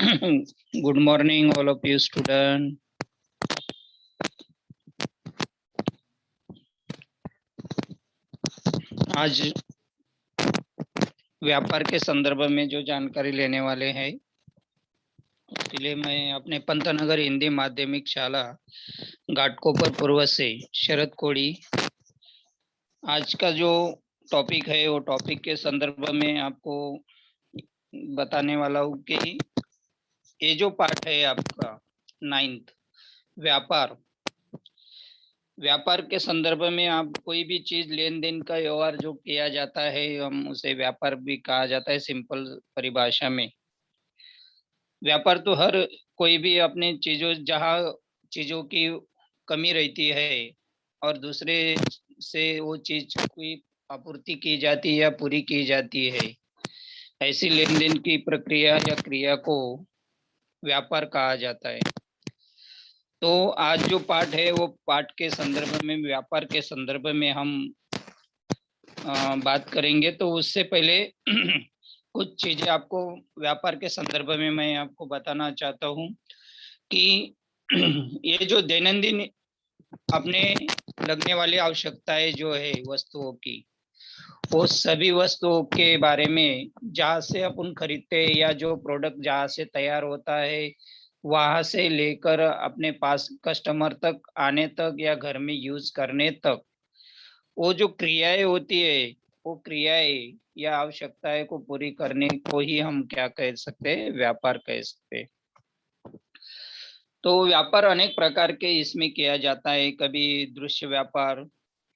Good morning, all of you student. आज व्यापार के संदर्भ में जो जानकारी लेने वाले हैं, उसके लिए मैं अपने पंतनगर हिंदी माध्यमिक शाला घाटकोपर पूर्व से शरद कोड़ी आज का जो टॉपिक है वो टॉपिक के संदर्भ में आपको बताने वाला हूँ कि ये जो पार्ट है आपका 9th व्यापार के संदर्भ में आप कोई भी चीज लेन देन का व्यवहार जो किया जाता है हम उसे व्यापार भी कहा जाता है। सिंपल परिभाषा में व्यापार तो हर कोई भी अपने जहाँ चीजों की कमी रहती है और दूसरे से वो चीज की आपूर्ति की जाती है या पूरी की जाती है, ऐसी लेन देन की प्रक्रिया या क्रिया को व्यापार कहा जाता है। तो आज जो पाठ है वो पाठ के संदर्भ में व्यापार के संदर्भ में हम बात करेंगे। तो उससे पहले कुछ चीजें आपको व्यापार के संदर्भ में मैं आपको बताना चाहता हूँ कि ये जो दैनंदिन अपने लगने वाली आवश्यकताएं जो है वस्तुओं की, वो सभी वस्तुओं के बारे में जहाँ से अपन खरीदते हैं या जो प्रोडक्ट जहाँ से तैयार होता है वहां से लेकर अपने पास कस्टमर तक आने तक या घर में यूज करने तक वो जो क्रियाएं होती है, वो क्रियाएं या आवश्यकताएं को पूरी करने को ही हम क्या कह सकते हैं, व्यापार कह सकते हैं। तो व्यापार अनेक प्रकार के इसमें किया जाता है। कभी दृश्य व्यापार,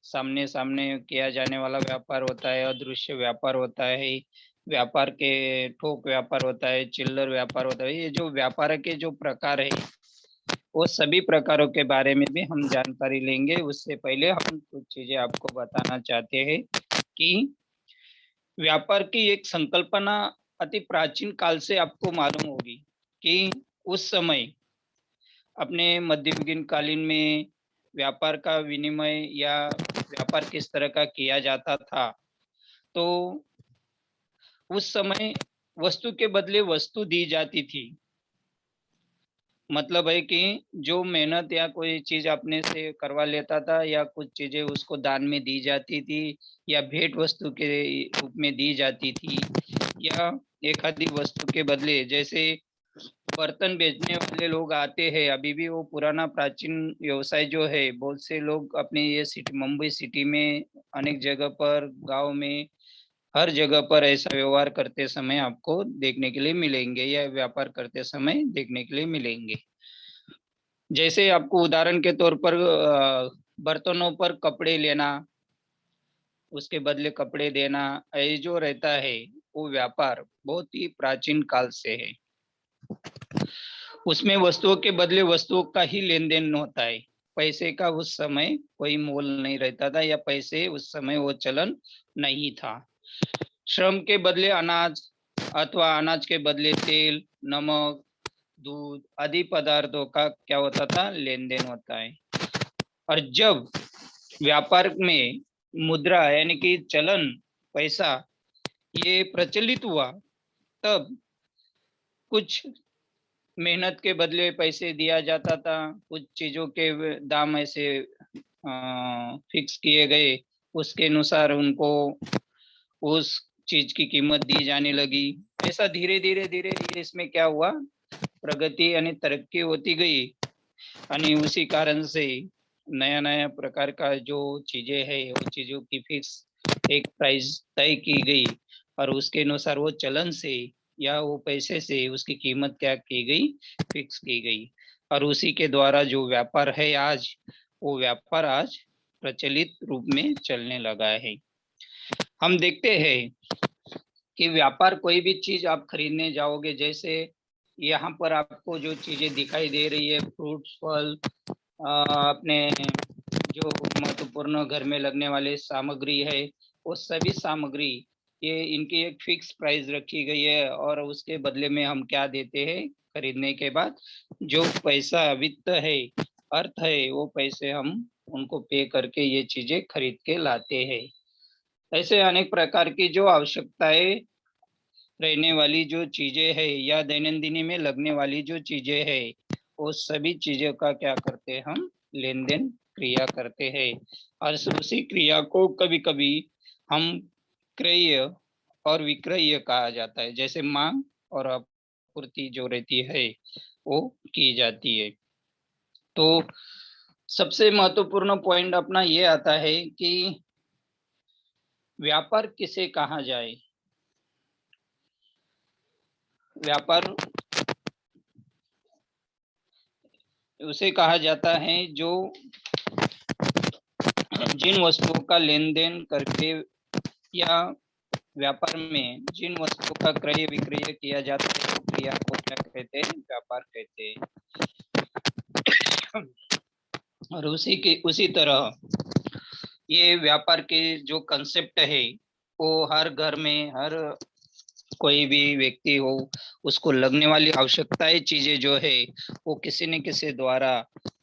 सामने सामने किया जाने वाला व्यापार होता है। अदृश्य व्यापार होता है। व्यापार के थोक व्यापार होता है। चिल्लर व्यापार होता है। ये जो व्यापार के जो प्रकार है वो सभी प्रकारों के बारे में भी हम जानकारी लेंगे। उससे पहले हम कुछ चीजें आपको बताना चाहते हैं कि व्यापार की एक संकल्पना अति प्राचीन काल से आपको मालूम होगी कि उस समय अपने मध्ययुगीन कालीन में व्यापार का विनिमय या व्यापार किस तरह का किया जाता था। तो उस समय वस्तु के बदले वस्तु दी जाती थी। मतलब है कि जो मेहनत या कोई चीज अपने से करवा लेता था या कुछ चीजें उसको दान में दी जाती थी या भेंट वस्तु के रूप में दी जाती थी, या एक आधी वस्तु के बदले, जैसे बर्तन बेचने वाले लोग आते हैं अभी भी, वो पुराना प्राचीन व्यवसाय जो है बहुत से लोग अपने ये सिटी मुंबई सिटी में अनेक जगह पर, गांव में, हर जगह पर ऐसा व्यवहार करते समय आपको देखने के लिए मिलेंगे या व्यापार करते समय देखने के लिए मिलेंगे। जैसे आपको उदाहरण के तौर पर बर्तनों पर कपड़े लेना, उसके बदले कपड़े देना, ये जो रहता है वो व्यापार बहुत ही प्राचीन काल से है। उसमें वस्तुओं के बदले वस्तुओं का ही लेन देन होता है। पैसे का उस समय कोई मोल नहीं रहता था या पैसे उस समय वो चलन नहीं था। श्रम के बदले अनाज अथवा अनाज के बदले तेल, नमक, दूध आदि पदार्थों का क्या होता था, लेन देन होता है। और जब व्यापार में मुद्रा यानी कि चलन, पैसा, ये प्रचलित हुआ, तब कुछ मेहनत के बदले पैसे दिया जाता था। कुछ चीजों के दाम ऐसे फिक्स किए गए, उसके अनुसार उनको उस चीज की कीमत दी जाने लगी। ऐसा धीरे धीरे धीरे धीरे इसमें क्या हुआ, प्रगति यानी तरक्की होती गई। यानी उसी कारण से नया नया प्रकार का जो चीजें है वो चीजों की फिक्स एक प्राइस तय की गई और उसके अनुसार वो चलन से या वो पैसे से उसकी कीमत क्या की गई, फिक्स की गई। और उसी के द्वारा जो व्यापार है आज, वो व्यापार आज प्रचलित रूप में चलने लगा है। हम देखते हैं कि व्यापार कोई भी चीज आप खरीदने जाओगे, जैसे यहाँ पर आपको जो चीजें दिखाई दे रही है, फ्रूट्स, फल, अपने जो महत्वपूर्ण घर में लगने वाले सामग्री है, वो सभी सामग्री ये इनकी एक फिक्स प्राइस रखी गई है और उसके बदले में हम क्या देते हैं, खरीदने के बाद जो पैसा वित्त है, अर्थ है, वो पैसे हम उनको पे करके ये चीजें खरीद के लाते हैं। ऐसे अनेक प्रकार की जो आवश्यकताएं रहने वाली जो चीजें है या दैनंदिनी में लगने वाली जो चीजें है, वो सभी चीजों का क्या करते हैं हम, लेन देन क्रिया करते हैं। और उसी क्रिया को कभी कभी हम क्रय और विक्रय कहा जाता है। जैसे मांग और आपूर्ति जो रहती है वो की जाती है। तो सबसे महत्वपूर्ण पॉइंट अपना ये आता है कि व्यापार किसे कहा जाए। व्यापार उसे कहा जाता है जो जिन वस्तुओं का लेन देन करके या व्यापार में जिन वस्तुओं का क्रय विक्रय किया जाता है, तो क्रिया को क्या कहते हैं, व्यापार कहते हैं। और उसी तरह ये व्यापार के जो कंसेप्ट है वो हर घर में, हर कोई भी व्यक्ति हो, उसको लगने वाली आवश्यकताएं चीजें जो है वो किसी न किसी द्वारा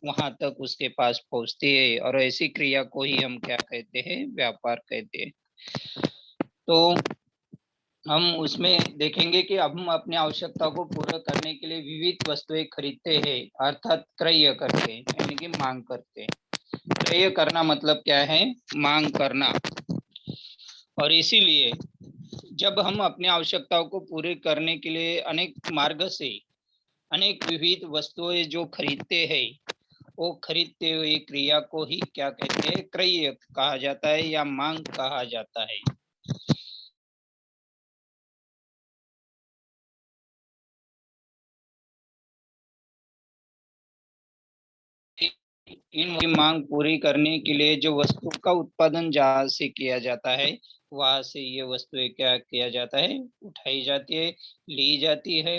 वहां तक उसके पास पहुंचती है, और ऐसी क्रिया को ही हम क्या कहते हैं, व्यापार कहते हैं। तो हम उसमें देखेंगे कि अब हम अपनी आवश्यकता को पूरा करने के लिए विविध वस्तुएं खरीदते हैं, अर्थात क्रय करते हैं, यानी कि मांग करते हैं। क्रय करना मतलब क्या है, मांग करना। और इसीलिए जब हम अपनी आवश्यकताओं को पूरे करने के लिए अनेक मार्ग से अनेक विविध वस्तुएं जो खरीदते हैं, वो खरीदते हुए क्रिया को ही क्या कहते हैं, क्रय कहा जाता है या मांग कहा जाता है। इन मांग पूरी करने के लिए जो वस्तु का उत्पादन जहां से किया जाता है, वहां से ये वस्तुएं क्या किया जाता है, उठाई जाती है, ली जाती है।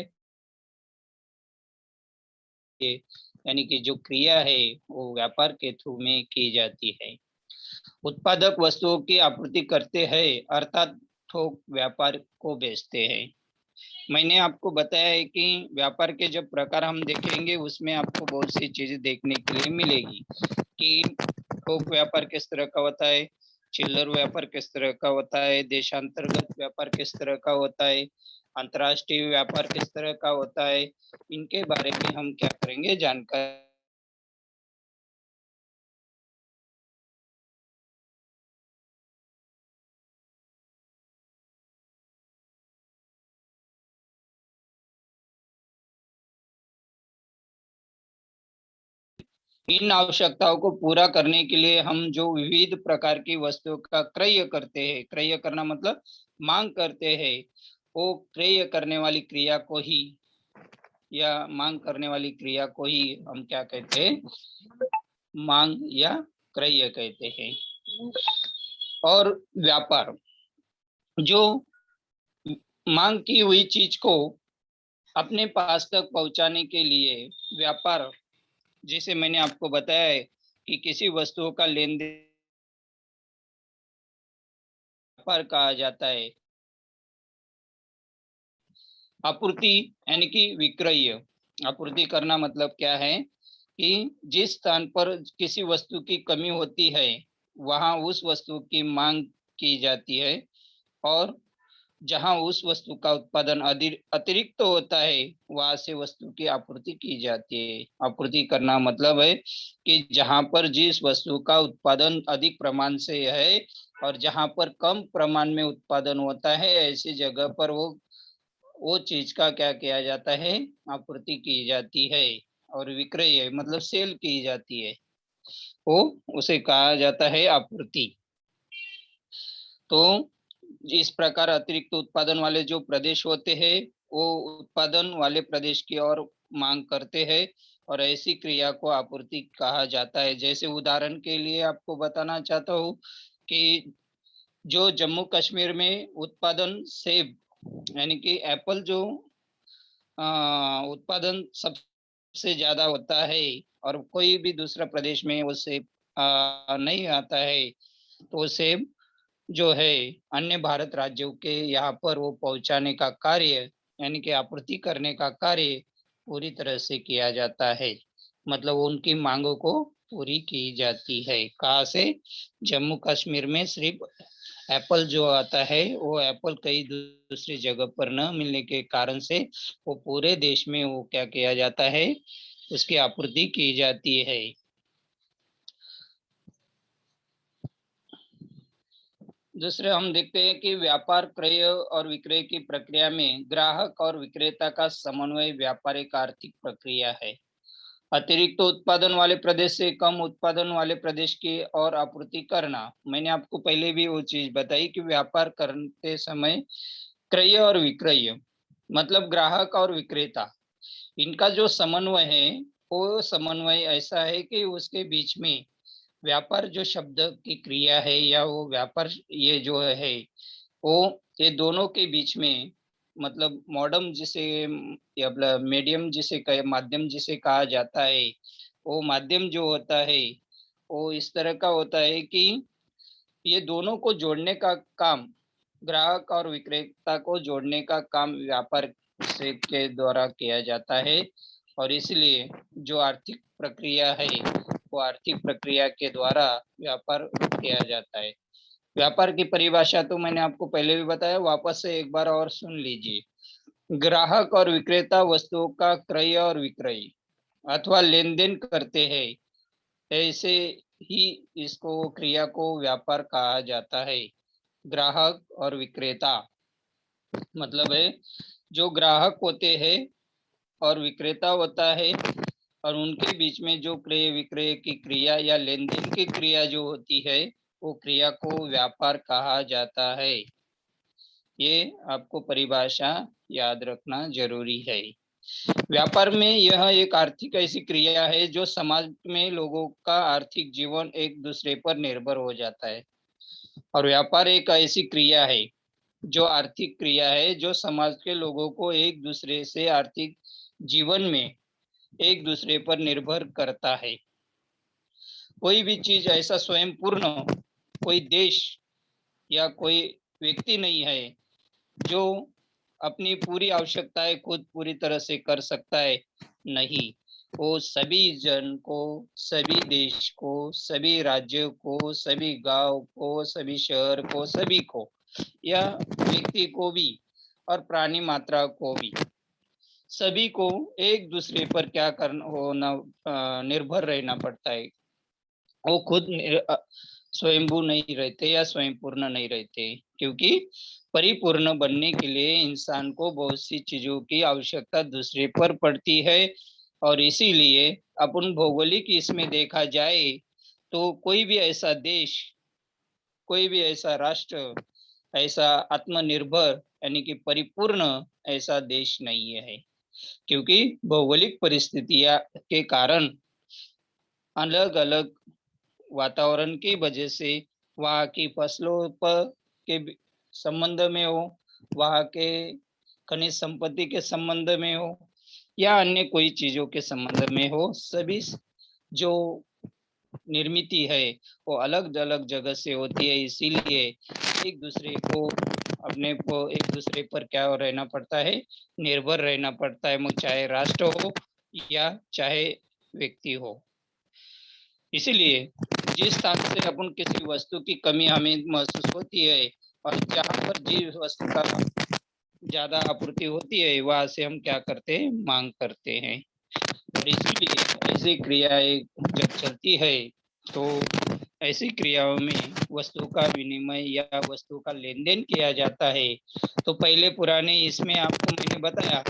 ये यानी कि जो क्रिया है वो व्यापार के थ्रू में की जाती है। उत्पादक वस्तुओं की आपूर्ति करते हैं, अर्थात थोक व्यापार को बेचते हैं। मैंने आपको बताया है कि व्यापार के जब प्रकार हम देखेंगे उसमें आपको बहुत सी चीजें देखने के लिए मिलेगी कि थोक व्यापार किस तरह का होता है, चिल्लर व्यापार किस तरह का होता है, देशांतर्गत व्यापार किस तरह का होता है, अंतर्राष्ट्रीय व्यापार किस तरह का होता है। इनके बारे में हम क्या करेंगे, जानकारी। इन आवश्यकताओं को पूरा करने के लिए हम जो विविध प्रकार की वस्तुओं का क्रय करते हैं, क्रय करना मतलब मांग करते हैं, वो क्रय करने वाली क्रिया को ही या मांग करने वाली क्रिया को ही हम क्या कहते हैं, मांग या क्रय कहते हैं। और व्यापार जो मांग की हुई चीज को अपने पास तक पहुंचाने के लिए व्यापार, जैसे मैंने आपको बताया है कि किसी वस्तुओं का लेन देन व्यापार कहा जाता है। आपूर्ति यानी कि विक्रय, आपूर्ति करना मतलब क्या है कि जिस स्थान पर किसी वस्तु की कमी होती है वहां उस वस्तु की मांग की जाती है, और जहां उस वस्तु का उत्पादन अतिरिक्त तो होता है वहां से वस्तु की आपूर्ति की जाती है। आपूर्ति करना मतलब है कि जहां पर जिस वस्तु का उत्पादन अधिक प्रमाण से है और जहां पर कम प्रमाण में उत्पादन होता है, ऐसी जगह पर वो चीज का क्या किया जाता है, आपूर्ति की जाती है। और विक्रय मतलब सेल की जाती है, वो उसे कहा जाता है आपूर्ति। तो इस प्रकार अतिरिक्त उत्पादन वाले जो प्रदेश होते हैं वो उत्पादन वाले प्रदेश की ओर मांग करते हैं, और ऐसी क्रिया को आपूर्ति कहा जाता है। जैसे उदाहरण के लिए आपको बताना चाहता हूँ कि जो जम्मू कश्मीर में उत्पादन सेब यानी कि एप्पल जो उत्पादन सबसे ज्यादा होता है, और कोई भी दूसरा प्रदेश में वो सेब नहीं आता है, तो वो सेब जो है अन्य भारत राज्यों के यहाँ पर वो पहुंचाने का कार्य यानी कि आपूर्ति करने का कार्य पूरी तरह से किया जाता है। मतलब उनकी मांगों को पूरी की जाती है। कहाँ से, जम्मू कश्मीर में सिर्फ एप्पल जो आता है वो एप्पल कई दूसरी जगह पर न मिलने के कारण से वो पूरे देश में वो क्या किया जाता है, उसकी आपूर्ति की जाती है। दूसरे हम देखते हैं कि व्यापार क्रय और विक्रय की प्रक्रिया में ग्राहक और विक्रेता का समन्वय व्यापारिक आर्थिक प्रक्रिया है। अतिरिक्त उत्पादन वाले प्रदेश से कम उत्पादन वाले प्रदेश की और आपूर्ति करना। मैंने आपको पहले भी वो चीज बताई कि व्यापार करते समय क्रय और विक्रय मतलब ग्राहक और विक्रेता, इनका जो समन्वय है वो समन्वय ऐसा है कि उसके बीच में व्यापार जो शब्द की क्रिया है या वो व्यापार ये जो है वो ये दोनों के बीच में मतलब मॉडर्न जिसे या मीडियम जिसे माध्यम जिसे कहा जाता है, वो माध्यम जो होता है वो इस तरह का होता है कि ये दोनों को जोड़ने का काम, ग्राहक और विक्रेता को जोड़ने का काम व्यापार से के द्वारा किया जाता है। और इसलिए जो आर्थिक प्रक्रिया है वो आर्थिक प्रक्रिया के द्वारा व्यापार किया जाता है। व्यापार की परिभाषा तो मैंने आपको पहले भी बताया, वापस से एक बार और सुन लीजिए। ग्राहक और विक्रेता वस्तुओं का क्रय और विक्रय अथवा लेन देन करते हैं, ऐसे ही इसको क्रिया को व्यापार कहा जाता है। ग्राहक और विक्रेता मतलब है जो ग्राहक होते हैं और विक्रेता होता है और उनके बीच में जो क्रय विक्रय की क्रिया या लेन देन की क्रिया जो होती है वो क्रिया को व्यापार कहा जाता है। ये आपको परिभाषा याद रखना जरूरी है। व्यापार में यह एक आर्थिक ऐसी क्रिया है जो समाज में लोगों का आर्थिक जीवन एक दूसरे पर निर्भर हो जाता है। और व्यापार एक ऐसी क्रिया है जो आर्थिक क्रिया है जो समाज के लोगों को एक दूसरे से आर्थिक जीवन में एक दूसरे पर निर्भर करता है। कोई भी चीज ऐसा स्वयं पूर्ण कोई देश या कोई व्यक्ति नहीं है जो अपनी पूरी आवश्यकताएं खुद पूरी तरह से कर सकता है। नहीं, वो सभी जन को, सभी देश को, सभी राज्य को, सभी गांव को, सभी शहर को, सभी को या व्यक्ति को भी और प्राणी मात्रा को भी, सभी को एक दूसरे पर क्या करना होना निर्भर रहना पड़ता है। वो खुद स्वयंभू नहीं रहते या स्वयं पूर्ण नहीं रहते, क्योंकि परिपूर्ण बनने के लिए इंसान को बहुत सी चीजों की आवश्यकता दूसरे पर पड़ती है। और इसीलिए अपन भौगोलिक इसमें देखा जाए तो कोई भी ऐसा देश, कोई भी ऐसा राष्ट्र, ऐसा आत्मनिर्भर यानी कि परिपूर्ण ऐसा देश नहीं है, क्योंकि भौगोलिक परिस्थितियां के कारण अलग अलग वातावरण की वजह से वहाँ की फसलों पर के संबंध में हो, वहाँ के खनिज संपत्ति के संबंध में हो या अन्य कोई चीजों के संबंध में हो, सभी जो निर्मित है वो अलग अलग जगह से होती है। इसीलिए एक दूसरे को अपने को एक दूसरे पर क्या रहना पड़ता है, निर्भर रहना पड़ता है, मग चाहे राष्ट्र हो या चाहे व्यक्ति हो। इसीलिए जिस स्थान से अपन किसी वस्तु की कमी हमें महसूस होती है और जहाँ पर जिस वस्तु का ज्यादा आपूर्ति होती है वहां से हम क्या करते हैं, मांग करते हैं। और इसीलिए ऐसी क्रियाएं जब चलती है तो ऐसी क्रियाओं में वस्तु का विनिमय या वस्तु का लेन देन किया जाता है। तो पहले पुराने इसमें आपको मैंने बताया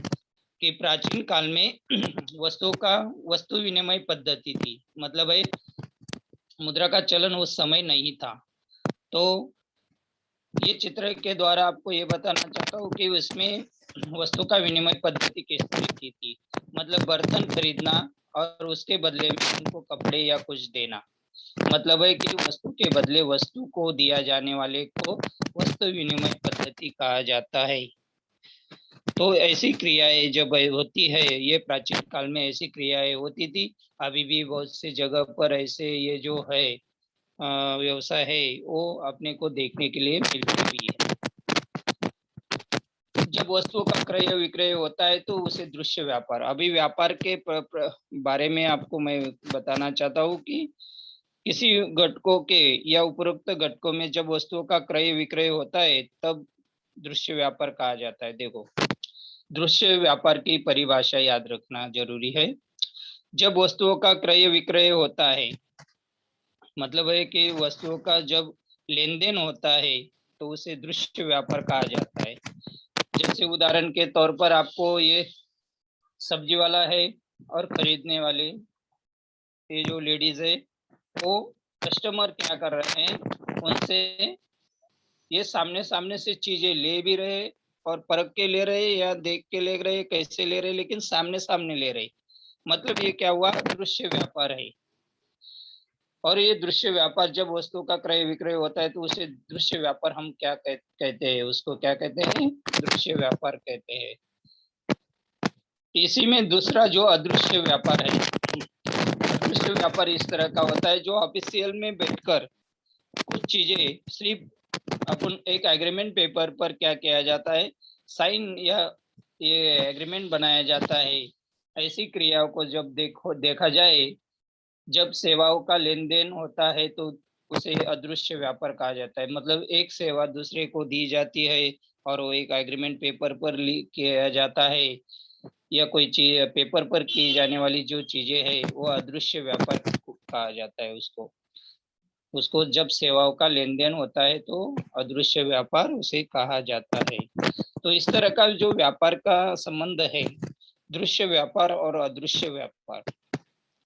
कि प्राचीन काल में वस्तुओं का वस्तु विनिमय पद्धति थी, मतलब है मुद्रा का चलन उस समय नहीं था। तो ये चित्र के द्वारा आपको ये बताना चाहता हूँ कि उसमें वस्तु का विनिमय पद्धति किस तरह की थी, मतलब बर्तन खरीदना और उसके बदले में उनको कपड़े या कुछ देना, मतलब है कि वस्तु के बदले वस्तु को दिया जाने वाले को वस्तु विनिमय पद्धति कहा जाता है। तो ऐसी क्रियाएं जब होती है, ये प्राचीन काल में ऐसी क्रियाएं होती थी। अभी भी बहुत सी जगह पर ऐसे ये जो है व्यवसाय है वो अपने को देखने के लिए मिलती भी है। जब वस्तुओं का क्रय विक्रय होता है तो उसे दृश्य व्यापार, अभी व्यापार के बारे में आपको मैं बताना चाहता हूँ कि किसी घटकों के या उपरोक्त घटकों में जब वस्तुओं का क्रय विक्रय होता है तब दृश्य व्यापार कहा जाता है। देखो, दृश्य व्यापार की परिभाषा याद रखना जरूरी है। जब वस्तुओं का क्रय विक्रय होता है, मतलब है कि वस्तुओं का जब लेन देन होता है तो उसे दृश्य व्यापार कहा जाता है। जैसे उदाहरण के तौर पर आपको ये सब्जी वाला है और खरीदने वाले ये जो लेडीज है, वो कस्टमर क्या कर रहे हैं, उनसे ये सामने सामने से चीजें ले भी रहे और परख के ले रहे या देख के ले रहे, कैसे ले रहे, लेकिन सामने सामने ले रहे। मतलब ये क्या हुआ, दृश्य व्यापार है। और ये दृश्य व्यापार जब वस्तु का क्रय विक्रय होता है तो उसे दृश्य व्यापार हम क्या कहते हैं, उसको क्या कहते हैं, दृश्य व्यापार कहते हैं। इसी में दूसरा जो अदृश्य व्यापार है, अदृश्य व्यापार इस तरह का होता है जो ऑफिशियल में बैठकर कुछ चीजें सिर्फ अपन एक एग्रीमेंट पेपर पर क्या किया जाता है, साइन या ये एग्रीमेंट बनाया जाता है। ऐसी क्रियाओं को जब देखा जाए, जब सेवाओं का लेन देन होता है तो उसे अदृश्य व्यापार कहा जाता है। मतलब एक सेवा दूसरे को दी जाती है और वो एक एग्रीमेंट पेपर पर किया जाता है, या कोई चीज पेपर पर की जाने वाली जो चीजें है वो अदृश्य व्यापार कहा जाता है। उसको उसको जब सेवाओं का लेन देन होता है तो अदृश्य व्यापार उसे कहा जाता है। तो इस तरह का जो व्यापार का संबंध है, दृश्य व्यापार और अदृश्य व्यापार,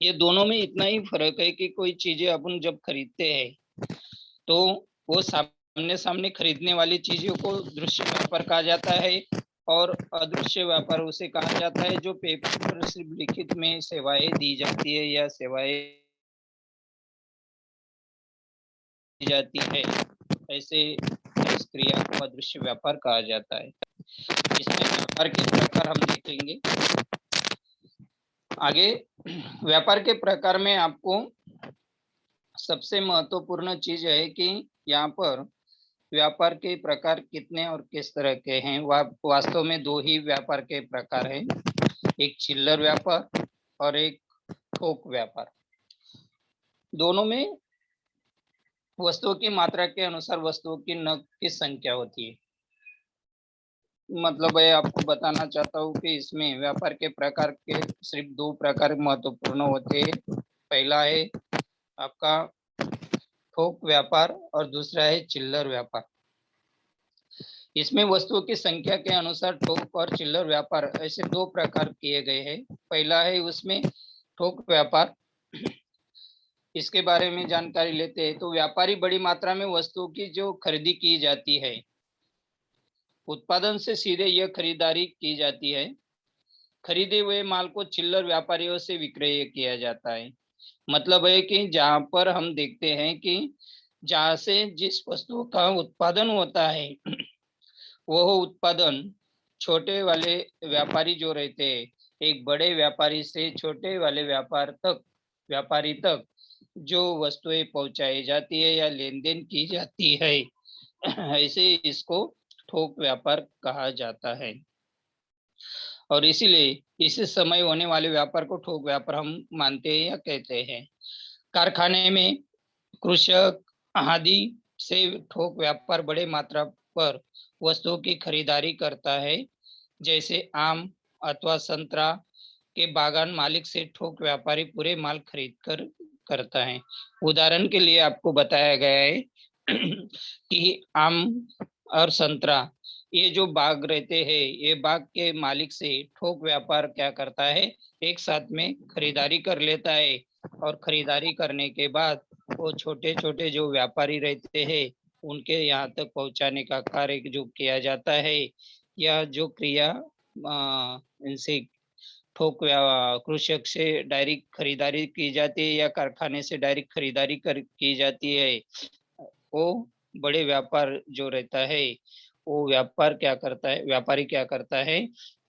ये दोनों में इतना ही फर्क है कि कोई चीजें अपन जब खरीदते हैं तो वो सामने सामने खरीदने वाली चीजों को दृश्य व्यापार कहा जाता है, और अदृश्य व्यापार उसे कहा जाता है जो पेपर पर सिर्फ लिखित में सेवाएं दी जाती है या सेवाएं दी जाती है। ऐसे इस क्रिया को अदृश्य व्यापार कहा जाता है। इसमें व्यापार के प्रकार हम देखेंगे आगे। व्यापार के प्रकार में आपको सबसे महत्वपूर्ण चीज है कि यहाँ पर व्यापार के प्रकार कितने और किस तरह के हैं। वास्तव में दो ही व्यापार के प्रकार हैं, एक चिल्लर व्यापार और एक थोक व्यापार। दोनों में वस्तुओं की मात्रा के अनुसार वस्तुओं की नग की संख्या होती है। मतलब मैं आपको बताना चाहता हूँ कि इसमें व्यापार के प्रकार के सिर्फ दो प्रकार महत्वपूर्ण होते हैं। पहला है आपका थोक व्यापार और दूसरा है चिल्लर व्यापार। इसमें वस्तुओं की संख्या के अनुसार थोक और चिल्लर व्यापार ऐसे दो प्रकार किए गए हैं। पहला है उसमें थोक व्यापार। इसके बारे में जानकारी लेते हैं तो व्यापारी बड़ी मात्रा में वस्तुओं की जो खरीदी की जाती है, उत्पादन से सीधे यह खरीदारी की जाती है। खरीदे हुए माल को चिल्लर व्यापारियों से विक्रय किया जाता है। मतलब है कि जहां पर हम देखते हैं कि जहां से जिस वस्तु का उत्पादन होता है वह उत्पादन छोटे वाले व्यापारी जो रहते हैं, एक बड़े व्यापारी से छोटे वाले व्यापारी तक जो वस्तुएं पहुंचाई जाती है या लेन देन की जाती है, ऐसे इसको थोक व्यापार कहा जाता है। और इसीलिए इसी समय होने वाले व्यापार को थोक व्यापार हम मानते हैं या कहते हैं। कारखाने में कृषक आदि से थोक व्यापार बड़े मात्रा पर वस्तुओं की खरीदारी करता है। जैसे आम अथवा संतरा के बागान मालिक से थोक व्यापारी पूरे माल खरीद कर करता है। उदाहरण के लिए आपको बताया गया है कि आम और संतरा ये जो बाग रहते हैं, ये बाग के मालिक से थोक व्यापार क्या करता है, एक साथ में खरीदारी कर लेता है। और खरीदारी करने के बाद वो छोटे छोटे जो व्यापारी रहते हैं उनके यहाँ तक पहुंचाने का कार्य जो किया जाता है, यह जो क्रिया इनसे थोक कृषक से डायरेक्ट खरीदारी की जाती है या कारखाने से डायरेक्ट खरीदारी की जाती है। वो बड़े व्यापार जो रहता है, वो व्यापारी क्या करता है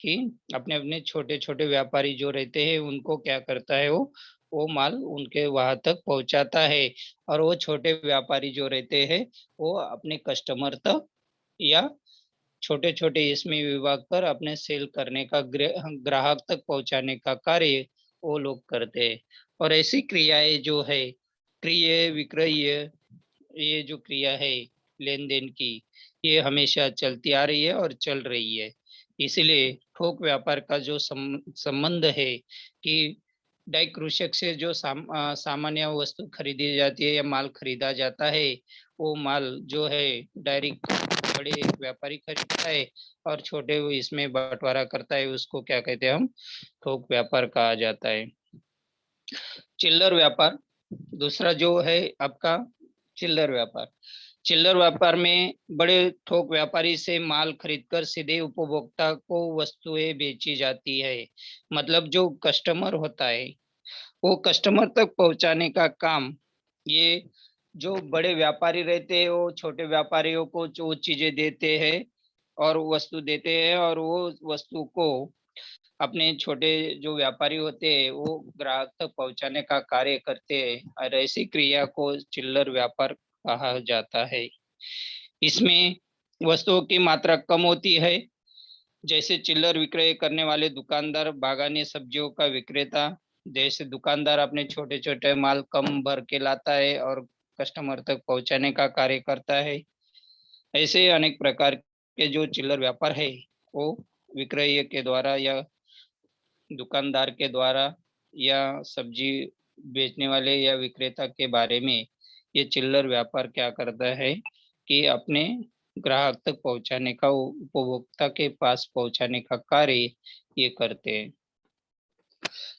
कि अपने अपने छोटे छोटे व्यापारी जो रहते हैं उनको क्या करता है, वो माल उनके वहां तक पहुंचाता है। और वो छोटे व्यापारी जो रहते हैं वो अपने कस्टमर तक या छोटे छोटे इसमें विभाग पर अपने सेल करने का ग्राहक तक पहुंचाने का कार्य वो लोग करते हैं। और ऐसी क्रियाएं जो है क्रय विक्रय ये जो क्रिया है लेन देन की, ये हमेशा चलती आ रही है और चल रही है। इसलिए थोक व्यापार का जो संबंध है कि डायरेक्ट कृषक से जो सामान्य वस्तु खरीदी जाती है या माल खरीदा जाता है, वो माल जो है डायरेक्ट बड़े व्यापारी खरीदता है और छोटे वो इसमें बंटवारा करता है, उसको क्या कहते हैं हम, थोक व्यापार कहा जाता है। चिल्लर व्यापार दूसरा जो है आपका चिल्लर व्यापार। चिल्लर व्यापार में बड़े थोक व्यापारी से माल खरीदकर सीधे उपभोक्ता को वस्तुएं बेची जाती है। मतलब जो कस्टमर होता है वो कस्टमर तक पहुंचाने का काम, ये जो बड़े व्यापारी रहते हैं वो छोटे व्यापारियों को जो चीजें देते हैं और वस्तु देते हैं, और वो वस्तु को अपने छोटे जो व्यापारी होते हैं वो ग्राहक तक पहुंचाने का कार्य करते हैं, और ऐसी क्रिया को चिल्लर व्यापार कहा जाता है। इसमें वस्तुओं की मात्रा कम होती है, जैसे चिल्लर विक्रय करने वाले दुकानदार, बागानी सब्जियों का विक्रेता, जैसे दुकानदार अपने छोटे छोटे माल कम भर के लाता है और कस्टमर तक पहुंचाने का कार्य करता है। ऐसे अनेक प्रकार के जो चिल्लर व्यापार है वो विक्रय के द्वारा या दुकानदार के द्वारा या सब्जी बेचने वाले या विक्रेता के बारे में ये चिल्लर व्यापार क्या करता है कि अपने ग्राहक तक पहुंचाने का, उपभोक्ता के पास पहुंचाने का कार्य ये करते हैं।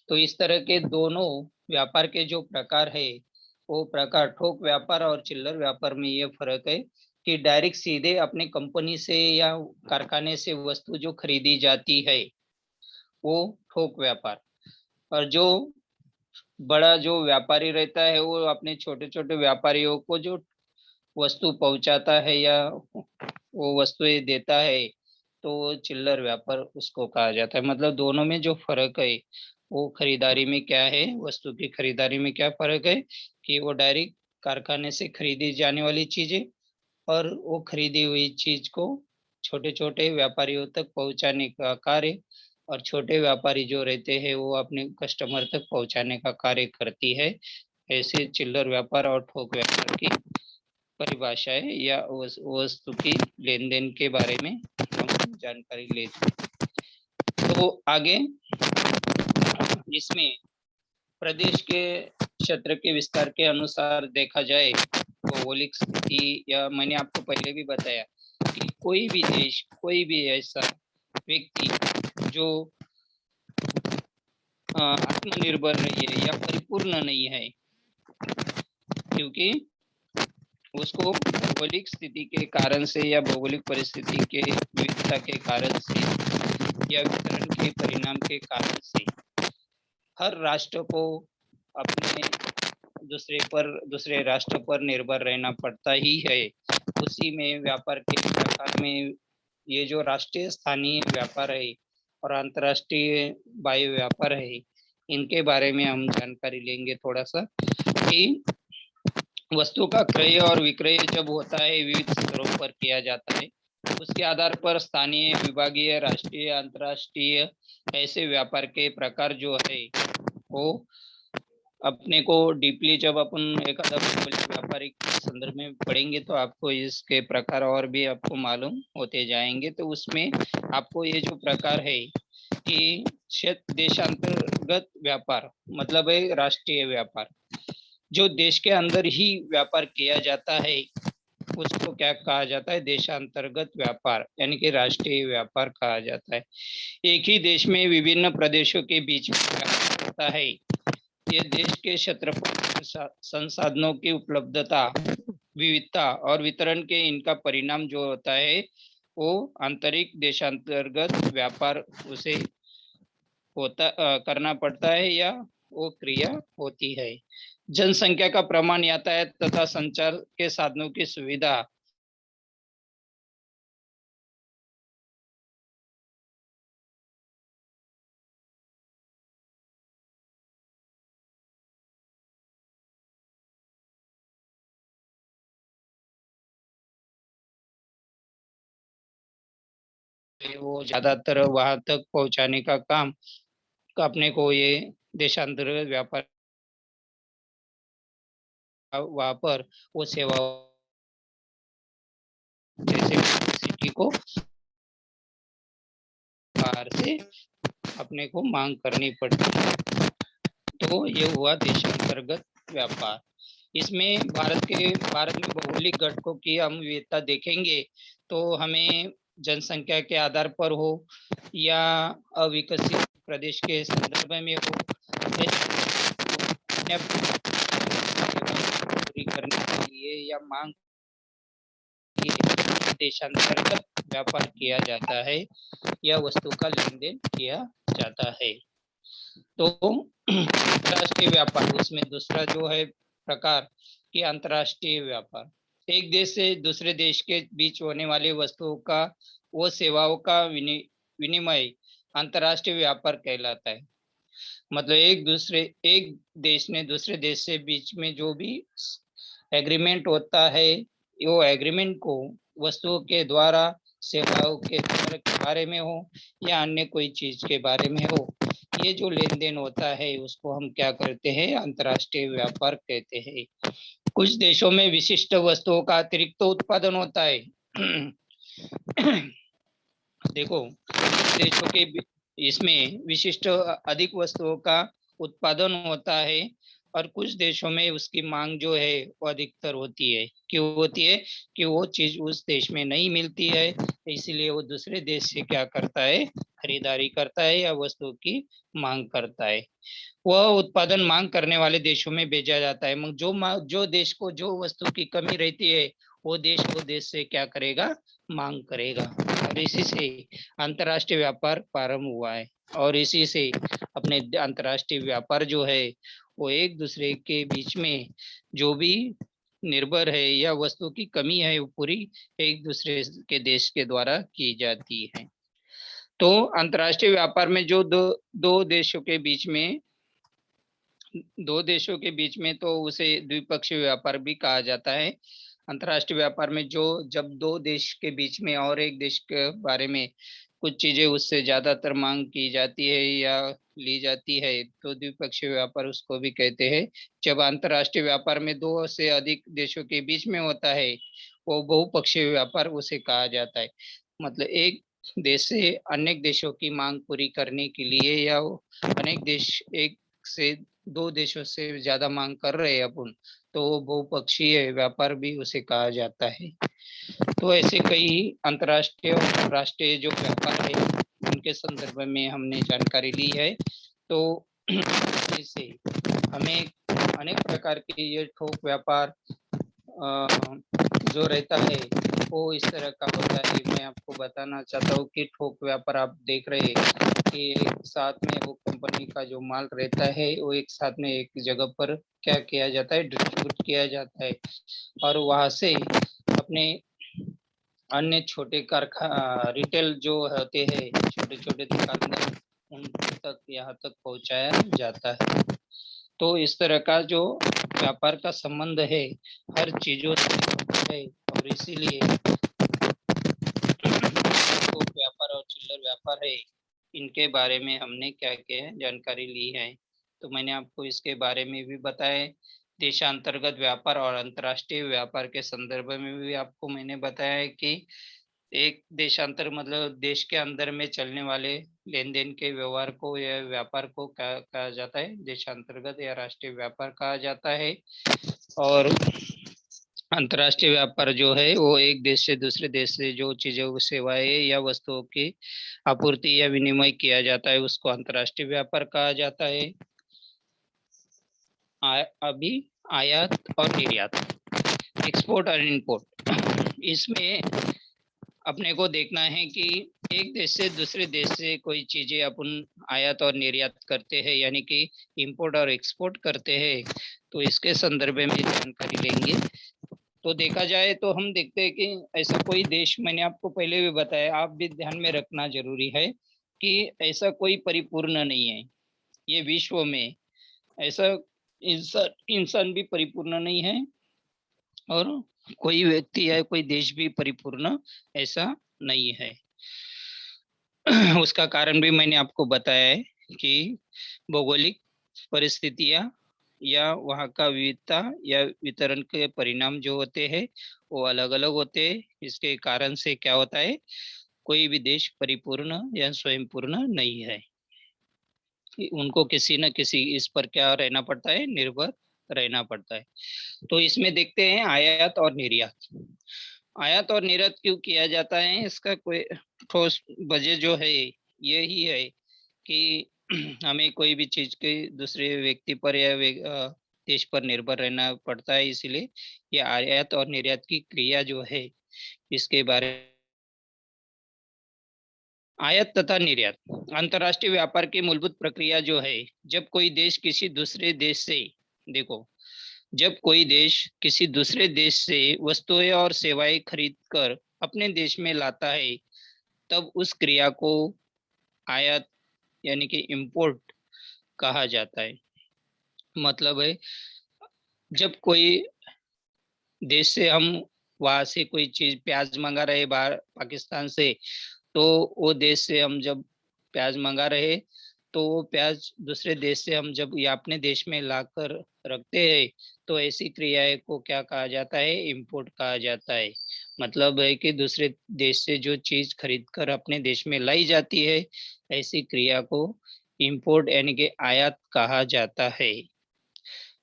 तो इस तरह के दोनों व्यापार के जो प्रकार है वो प्रकार, थोक व्यापार और चिल्लर व्यापार में ये फर्क है कि डायरेक्ट सीधे अपने कंपनी से या कारखाने से वस्तु जो खरीदी जाती है वो थोक व्यापार, और जो बड़ा जो व्यापारी रहता है वो अपने छोटे छोटे व्यापारियों को जो वस्तु पहुंचाता है या वो वस्तुएं देता है, तो चिल्लर व्यापार उसको कहा जाता है। मतलब दोनों में जो फर्क है वो खरीदारी में क्या है, वस्तु की खरीदारी में क्या फर्क है कि वो डायरेक्ट कारखाने से खरीदी जाने वाली चीजें और वो खरीदी हुई चीज को छोटे छोटे व्यापारियों तक पहुंचाने का कार्य, और छोटे व्यापारी जो रहते हैं वो अपने कस्टमर तक पहुंचाने का कार्य करती है। ऐसे चिल्लर व्यापार और थोक व्यापार की परिभाषा है या वस्तु की लेन देन के बारे में हम जानकारी लेते हैं। तो आगे इसमें प्रदेश के क्षेत्र के विस्तार के अनुसार देखा जाए, भौगोलिक स्थिति, या मैंने आपको पहले भी बताया कि कोई भी देश, कोई भी ऐसा व्यक्ति जो आत्मनिर्भर नहीं है या परिपूर्ण नहीं है, क्योंकि उसको भौगोलिक स्थिति के कारण से या भौगोलिक परिस्थिति के विविधता के कारण से या वितरण के परिणाम के कारण से हर राष्ट्र को अपने दूसरे राष्ट्र पर निर्भर रहना पड़ता ही है। उसी में व्यापार के प्रकार में ये जो राष्ट्रीय स्थानीय व्यापार है और अंतर्राष्ट्रीय वायु व्यापार है, इनके बारे में हम जानकारी लेंगे थोड़ा सा कि वस्तु का क्रय और विक्रय जब होता है विविध स्तरों पर किया जाता है, उसके आधार पर स्थानीय, विभागीय, राष्ट्रीय, अंतर्राष्ट्रीय ऐसे व्यापार के प्रकार जो है वो अपने को डीपली जब अपन एखादा व्यापारिक संदर्भ में पढ़ेंगे तो आपको इसके प्रकार और भी आपको मालूम होते जाएंगे। तो उसमें आपको ये जो प्रकार है कि देशांतर्गत व्यापार मतलब है राष्ट्रीय व्यापार, जो देश के अंदर ही व्यापार किया जाता है उसको क्या कहा जाता है, देशांतर्गत व्यापार यानी कि राष्ट्रीय व्यापार कहा जाता है। एक ही देश में विभिन्न प्रदेशों के बीच में व्यापार होता है। ये देश के क्षेत्रफल, संसाधनों की उपलब्धता, विविधता और वितरण के इनका परिणाम जो होता है वो आंतरिक देशांतर्गत व्यापार उसे होता करना पड़ता है या वो क्रिया होती है। जनसंख्या का प्रमाण, यातायात तथा संचार के साधनों की सुविधा, वो ज्यादातर वहां तक पहुंचाने का काम अपने को ये देशांतर्गत व्यापार वहां पर वो सेवा जैसे सिटी को बाहर से अपने को मांग करनी पड़ती है। तो ये हुआ देशांतर्गत व्यापार। इसमें भारत में भौगोलिक घटकों की हम विविधता देखेंगे तो हमें जनसंख्या के आधार पर हो या अविकसित प्रदेश के संदर्भ में हो, पूरी करने के लिए या मांग के देशांतर्गत व्यापार किया जाता है या वस्तु का लेन देन किया जाता है। तो अंतर्राष्ट्रीय व्यापार, उसमें दूसरा जो है प्रकार कि अंतर्राष्ट्रीय व्यापार, एक देश से दूसरे देश के बीच होने वाले वस्तुओं का वो सेवाओं का विनिमय अंतर्राष्ट्रीय व्यापार कहलाता है। मतलब एक देश ने दूसरे देश से बीच में जो भी एग्रीमेंट होता है, वो एग्रीमेंट को वस्तुओं के द्वारा, सेवाओं के बारे में हो या अन्य कोई चीज के बारे में हो, ये जो लेन देन होता है उसको हम क्या करते हैं, अंतर्राष्ट्रीय व्यापार कहते हैं। कुछ देशों में विशिष्ट वस्तुओं का अतिरिक्त उत्पादन होता है। देखो, देशों के इसमें विशिष्ट अधिक वस्तुओं का उत्पादन होता है और कुछ देशों में उसकी मांग जो है वो अधिकतर होती है। क्यों होती है? कि वो चीज उस देश में नहीं मिलती है, इसलिए वो दूसरे देश से क्या करता है, खरीदारी करता है या वस्तु की मांग करता है। वह उत्पादन मांग करने वाले देशों में भेजा जाता है। मगर जो देश को जो वस्तु की कमी रहती है, वो देश से क्या करेगा, मांग करेगा। और इसी से अंतर्राष्ट्रीय व्यापार प्रारंभ हुआ है। और इसी से अपने अंतर्राष्ट्रीय व्यापार जो है वो एक दूसरे के बीच में जो भी निर्भर है या वस्तु की कमी है, वो पूरी एक दूसरे के देश के द्वारा की जाती है। तो अंतर्राष्ट्रीय व्यापार में जो दो देशों के बीच में तो उसे द्विपक्षीय व्यापार भी कहा जाता है। अंतर्राष्ट्रीय व्यापार में जब दो देश के बीच में और एक देश के बारे में कुछ चीजें उससे ज्यादातर मांग की जाती है या ली जाती है, तो द्विपक्षीय व्यापार उसको भी कहते हैं। जब अंतर्राष्ट्रीय व्यापार में दो से अधिक देशों के बीच में होता है, वो बहुपक्षीय व्यापार उसे कहा जाता है। मतलब एक देश से अनेक देशों की मांग पूरी करने के लिए या अनेक देश एक से दो देशों से ज्यादा मांग कर रहे हैं अपन, तो बहुपक्षीय व्यापार भी उसे कहा जाता है। तो ऐसे कई अंतर्राष्ट्रीय और राष्ट्रीय जो व्यापार है उनके संदर्भ में हमने जानकारी ली है। तो इससे हमें अनेक प्रकार के ये थोक व्यापार जो रहता है वो इस तरह का होता है। मैं आपको बताना चाहता हूँ कि थोक व्यापार आप देख रहे हैं कि एक साथ में वो कंपनी का जो माल रहता है वो एक साथ में एक जगह पर क्या किया जाता है, डिस्ट्रीब्यूट किया जाता है और वहां से अपने अन्य छोटे रिटेल जो होते हैं, छोटे छोटे दुकानदार, उन तक यहाँ तक पहुंचाया जाता है। तो इस तरह का जो व्यापार का संबंध है हर चीजों से है। और इसीलिए तो व्यापार और चिल्लर व्यापार है, इनके बारे में हमने क्या क्या है जानकारी ली है। तो मैंने आपको इसके बारे में भी बताया। देशांतर्गत व्यापार और अंतर्राष्ट्रीय व्यापार के संदर्भ में भी आपको मैंने बताया है कि एक देशांतर मतलब देश के अंदर में चलने वाले लेन देन के व्यवहार को या व्यापार को कहा जाता है, देशांतर्गत या राष्ट्रीय व्यापार कहा जाता है। और अंतर्राष्ट्रीय व्यापार जो है वो एक देश से दूसरे देश से जो चीजें, सेवाएं या वस्तुओं की आपूर्ति या विनिमय किया जाता है उसको अंतर्राष्ट्रीय व्यापार कहा जाता है। अभी आयात और निर्यात, एक्सपोर्ट और इंपोर्ट, इसमें अपने को देखना है कि एक देश से दूसरे देश से कोई चीजें अपन आयात और निर्यात करते हैं यानी कि इंपोर्ट और एक्सपोर्ट करते हैं, तो इसके संदर्भ में जानकारी लेंगे। तो देखा जाए तो हम देखते हैं कि ऐसा कोई देश, मैंने आपको पहले भी बताया, आप भी ध्यान में रखना जरूरी है कि ऐसा कोई परिपूर्ण नहीं है ये विश्व में। ऐसा इंसान भी परिपूर्ण नहीं है और कोई व्यक्ति या कोई देश भी परिपूर्ण ऐसा नहीं है। उसका कारण भी मैंने आपको बताया है कि भौगोलिक परिस्थितियां या वहाँ का विविधता या वितरण के परिणाम जो होते हैं वो अलग अलग होते हैं। इसके कारण से क्या होता है, कोई भी देश परिपूर्ण या स्वयं पूर्ण नहीं है, उनको किसी न किसी इस पर क्या रहना पड़ता है, निर्भर रहना पड़ता है। तो इसमें देखते हैं आयात और निर्यात। आयात और निर्यात क्यों किया जाता है, इसका कोई ठोस वजह जो है यही है कि हमें कोई भी चीज के दूसरे व्यक्ति पर या देश पर निर्भर रहना पड़ता है, इसीलिए ये आयात और निर्यात की क्रिया जो है इसके बारे। आयात तथा निर्यात अंतर्राष्ट्रीय व्यापार की मूलभूत प्रक्रिया जो है, जब कोई देश किसी दूसरे देश से, देखो, जब कोई देश किसी दूसरे देश से वस्तुएं और सेवाएं खरीद कर अपने देश में लाता है, तब उस क्रिया को आयात यानी कि इंपोर्ट कहा जाता है। मतलब है, जब कोई देश से हम वहां से कोई चीज प्याज मंगा रहे बाहर पाकिस्तान से, तो वो देश से हम जब प्याज मंगा रहे, तो वो प्याज दूसरे देश से हम जब ये अपने देश में लाकर रखते हैं, तो ऐसी क्रियाएं को क्या कहा जाता है, इंपोर्ट कहा जाता है। मतलब है कि दूसरे देश से जो चीज खरीद कर अपने देश में लाई जाती है, ऐसी क्रिया को इंपोर्ट यानी कि आयात कहा जाता है।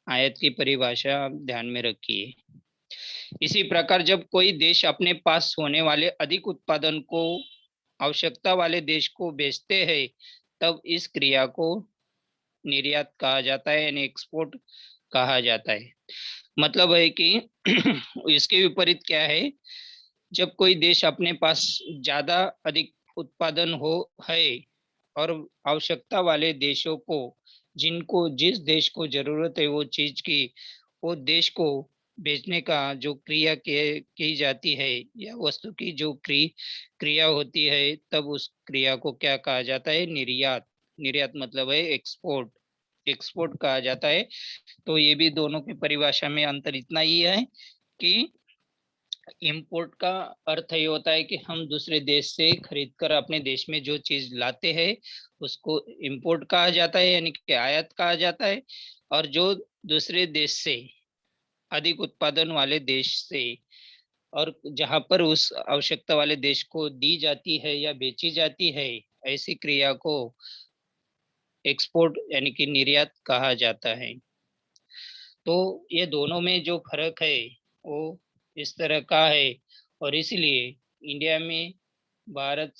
आयात की परिभाषा आप ध्यान में रखिए। इसी प्रकार जब कोई देश अपने पास होने वाले अधिक उत्पादन को आवश्यकता वाले देश को बेचते हैं, तब इस क्रिया को निर्यात कहा जाता है यानी एक्सपोर्ट कहा जाता है। मतलब है कि इसके विपरीत क्या है, जब कोई देश अपने पास ज्यादा अधिक उत्पादन हो है और आवश्यकता वाले देशों को, जिनको जिस देश को जरूरत है वो चीज की, वो देश को बेचने का जो क्रिया की जाती है या वस्तु की जो क्रिया होती है, तब उस क्रिया को क्या कहा जाता है, निर्यात। निर्यात मतलब है एक्सपोर्ट, एक्सपोर्ट कहा जाता है। तो ये भी दोनों की परिभाषा में अंतर इतना ही है कि इंपोर्ट का अर्थ ये होता है कि हम दूसरे देश से खरीद कर अपने देश में जो चीज लाते हैं उसको इंपोर्ट कहा जाता है यानी कि आयात कहा जाता है। और जो दूसरे देश से अधिक उत्पादन वाले देश से और जहां पर उस आवश्यकता वाले देश को दी जाती है या बेची जाती है, ऐसी क्रिया को एक्सपोर्ट यानी कि निर्यात कहा जाता है। तो ये दोनों में जो फर्क है वो इस तरह का है। और इसलिए इंडिया में भारत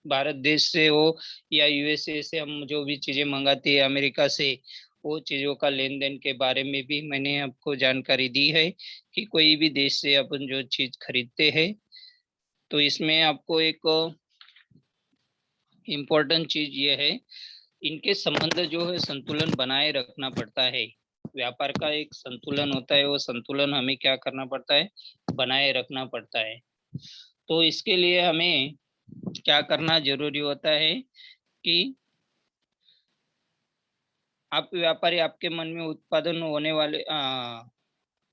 भारत देश से हो या यूएसए से हम जो भी चीजें मंगाते हैं, अमेरिका से, वो चीजों का लेन देन के बारे में भी मैंने आपको जानकारी दी है कि कोई भी देश से अपन जो चीज खरीदते हैं, तो इसमें आपको एक इम्पोर्टेंट चीज ये है, इनके संबंध जो है संतुलन बनाए रखना पड़ता है। व्यापार का एक संतुलन होता है, वो संतुलन हमें क्या करना पड़ता है, बनाए रखना पड़ता है। तो इसके लिए हमें क्या करना जरूरी होता है कि आप व्यापारी, आपके मन में उत्पादन होने वाले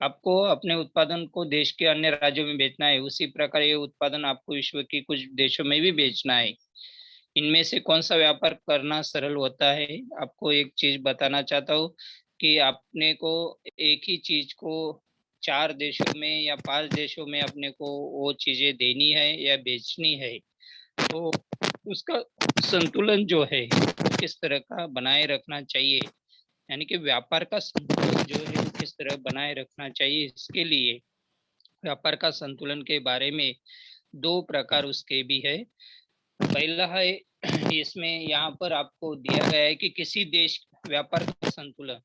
आपको अपने उत्पादन को देश के अन्य राज्यों में बेचना है, उसी प्रकार ये उत्पादन आपको विश्व के कुछ देशों में भी बेचना है। इनमें से कौन सा व्यापार करना सरल होता है, आपको एक चीज बताना चाहता हूँ कि आपने को एक ही चीज को 4 देशों में या 5 देशों में अपने को वो चीजें देनी है या बेचनी है, तो उसका संतुलन जो है किस तरह का बनाए रखना चाहिए, यानी कि व्यापार का संतुलन जो है वो किस तरह बनाए रखना चाहिए। इसके लिए व्यापार का संतुलन के बारे में 2 प्रकार उसके भी है। पहला है, इसमें यहाँ पर आपको दिया गया है कि किसी देश व्यापार का संतुलन,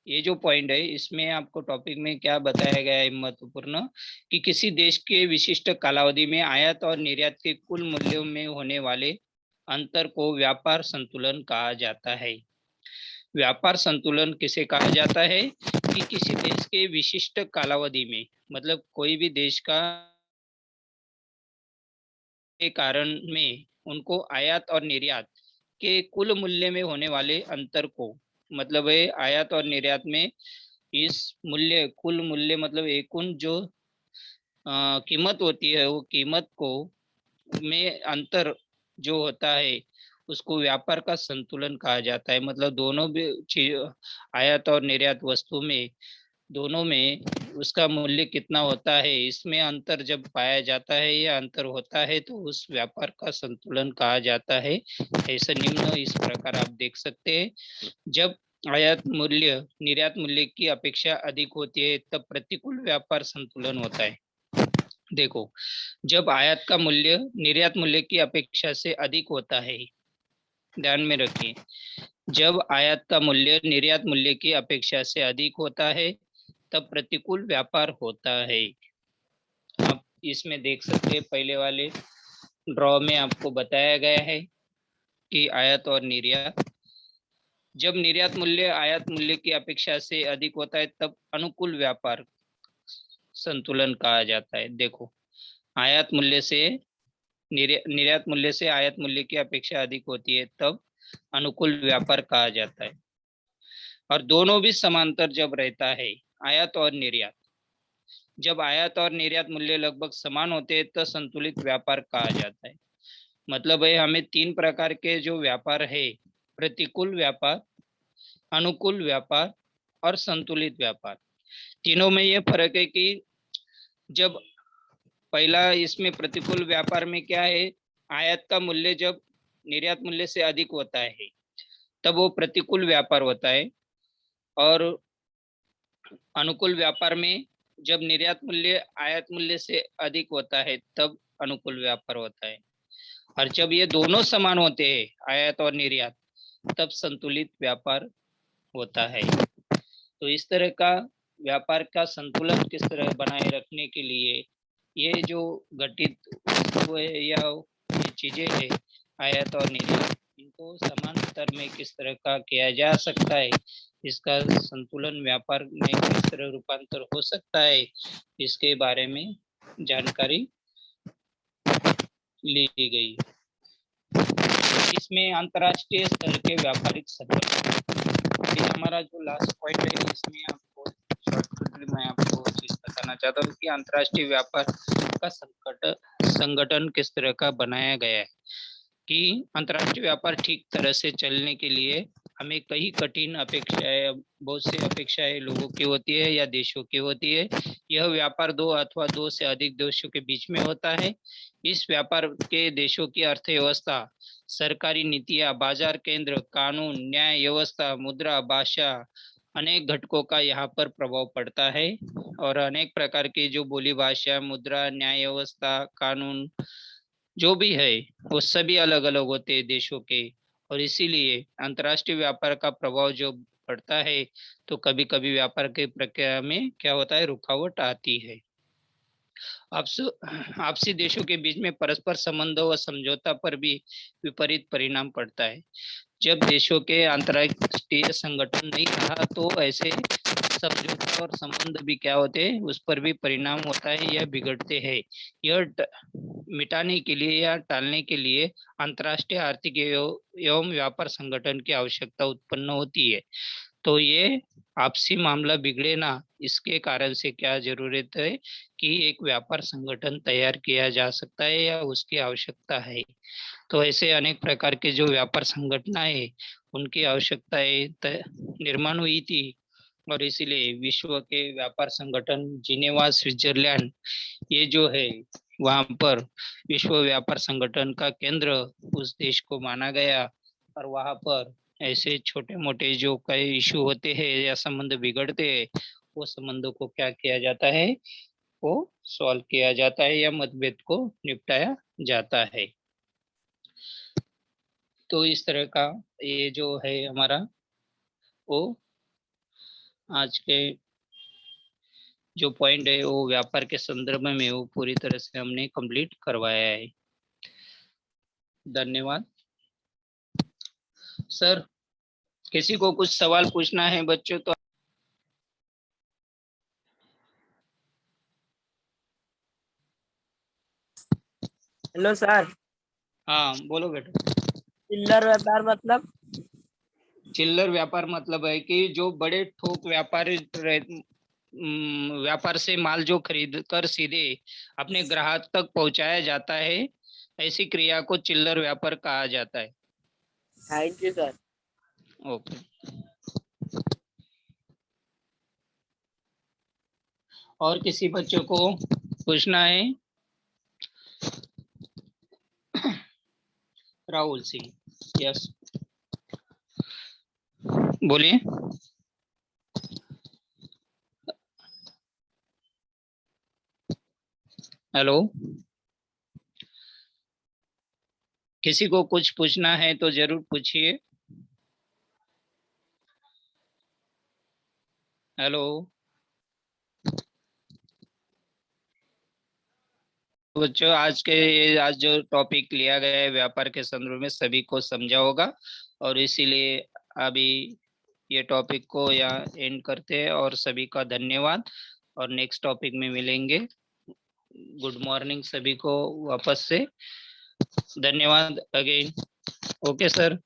ये जो पॉइंट है इसमें आपको टॉपिक में क्या बताया गया है महत्वपूर्ण, कि किसी देश के विशिष्ट कालावधि में आयात और निर्यात के कुल मूल्यों में होने वाले अंतर को व्यापार संतुलन कहा जाता है। व्यापार संतुलन किसे कहा जाता है कि किसी देश के विशिष्ट कालावधि में, मतलब कोई भी देश का के कारण में उनको आयात और निर्यात के कुल मूल्य में होने वाले अंतर को, मतलब है आयात और निर्यात में इस मूल्य, कुल मूल्य मतलब एक जो कीमत होती है, वो कीमत को में अंतर जो होता है उसको व्यापार का संतुलन कहा जाता है। मतलब दोनों भी चीज, आयात और निर्यात वस्तु में, दोनों में उसका मूल्य कितना होता है, इसमें अंतर जब पाया जाता है या अंतर होता है तो उस व्यापार का संतुलन कहा जाता है। ऐसा निम्न इस प्रकार आप देख सकते हैं। जब आयात मूल्य निर्यात मूल्य की अपेक्षा अधिक होती है तब प्रतिकूल व्यापार संतुलन होता है। देखो, जब आयात का मूल्य निर्यात मूल्य की अपेक्षा से अधिक होता है, ध्यान में रखिए, जब आयात का मूल्य निर्यात मूल्य की अपेक्षा से अधिक होता है तब प्रतिकूल व्यापार होता है। आप इसमें देख सकते हैं, पहले वाले ड्रॉ में आपको बताया गया है कि आयात और निर्यात, जब निर्यात मूल्य आयात मूल्य की अपेक्षा से अधिक होता है तब अनुकूल व्यापार संतुलन कहा जाता है। देखो, आयात मूल्य से निर्यात मूल्य से आयात मूल्य की अपेक्षा अधिक होती है तब अनुकूल व्यापार कहा जाता है। और दोनों भी समांतर जब रहता है, आयात और निर्यात, जब आयात और निर्यात मूल्य लगभग समान होते हैं तो संतुलित व्यापार कहा जाता है। मतलब है, हमें तीन प्रकार के जो व्यापार है, प्रतिकूल व्यापार, अनुकूल व्यापार और संतुलित व्यापार, तीनों में ये फर्क है कि जब पहला इसमें प्रतिकूल व्यापार में क्या है, आयात का मूल्य जब निर्यात मूल्य से अधिक होता है तब वो प्रतिकूल व्यापार होता है, और अनुकूल व्यापार में जब निर्यात मूल्य आयात मूल्य से अधिक होता है तब अनुकूल व्यापार होता है। और जब ये दोनों समान होते हैं, आयात और निर्यात, तब संतुलित व्यापार होता है। तो इस तरह का व्यापार का संतुलन किस तरह बनाए रखने के लिए ये जो घटित वस्तुएं या ये चीजें है, आयात और निर्यात, इनको समान स्तर में किस तरह का किया जा सकता है, इसका संतुलन व्यापार में किस तरह रूपांतर हो सकता है, इसके बारे में जानकारी ली गई। इसमें अंतर्राष्ट्रीय स्तर के व्यापारिक संगठन, ये हमारा जो लास्ट पॉइंट है, इसमें आपको शॉर्टकट मैं आपको चीज बताना चाहता हूँ कि अंतर्राष्ट्रीय व्यापार का संगठन किस तरह का बनाया गया है। कि अंतर्राष्ट्रीय व्यापार ठीक तरह से चलने के लिए हमें कई कठिन अपेक्षाएं, बहुत सी अपेक्षाएं लोगों की होती है या देशों की होती है। यह व्यापार दो अथवा दो से अधिक देशों के बीच में होता है। इस व्यापार के देशों की अर्थव्यवस्था, सरकारी नीतियां, बाजार केंद्र, कानून, न्याय व्यवस्था, मुद्रा, भाषा, अनेक घटकों का यहाँ पर प्रभाव पड़ता है। और अनेक प्रकार की जो बोली भाषा, मुद्रा, न्याय व्यवस्था, कानून जो भी है वो सभी अलग अलग होते हैं देशों के। और इसीलिए अंतर्राष्ट्रीय व्यापार का प्रभाव जो पड़ता है तो कभी कभी व्यापार की प्रक्रिया में क्या होता है, रुकावट आती है। आपसी देशों के बीच में परस्पर संबंधों व समझौता पर भी विपरीत परिणाम पड़ता है। जब देशों के अंतर्राष्ट्रीय संगठन नहीं रहा तो ऐसे समझौता और संबंध भी क्या होते हैं, उस पर भी परिणाम होता है या बिगड़ते हैं। यह मिटाने के लिए या टालने के लिए अंतर्राष्ट्रीय आर्थिक एवं व्यापार संगठन की आवश्यकता उत्पन्न होती है। तो ये आपसी मामला बिगड़े ना, इसके कारण से क्या जरूरत है कि एक व्यापार संगठन तैयार किया जा सकता है या उसकी आवश्यकता है। तो ऐसे अनेक प्रकार के जो व्यापार संगठन है उनकी आवश्यकताएं निर्माण हुई थी। और इसीलिए विश्व के व्यापार संगठन जिनेवा, स्विट्जरलैंड, ये जो है वहां पर विश्व व्यापार संगठन का केंद्र उस देश को माना गया। और वहां पर ऐसे छोटे मोटे जो कई इशू होते हैं या संबंध बिगड़ते हैं, वो संबंधों को क्या किया जाता है, वो सॉल्व किया जाता है या मतभेद को निपटाया जाता है। तो इस तरह का ये जो है हमारा वो आज के जो पॉइंट है वो व्यापार के संदर्भ में वो पूरी तरह से हमने कंप्लीट करवाया है। धन्यवाद सर। किसी को कुछ सवाल पूछना है बच्चों तो? Hello sir. हाँ बोलो बेटा। चिल्लर व्यापार मतलब? चिल्लर व्यापार मतलब है कि जो बड़े थोक व्यापारी व्यापार से माल जो खरीद कर सीधे अपने ग्राहक तक पहुंचाया जाता है, ऐसी क्रिया को चिल्लर व्यापार कहा जाता है। Thank you sir. ओके। और किसी बच्चों को पूछना है? राहुल सिंह, यस, बोलिए। हेलो, किसी को कुछ पूछना है तो जरूर पूछिए। हेलो, बच्चों आज जो टॉपिक लिया गया है व्यापार के संदर्भ में सभी को समझा होगा, और इसीलिए अभी ये टॉपिक को यहाँ एंड करते हैं, और सभी का धन्यवाद, और नेक्स्ट टॉपिक में मिलेंगे। गुड मॉर्निंग सभी को वापस से, धन्यवाद अगेन। Okay sir.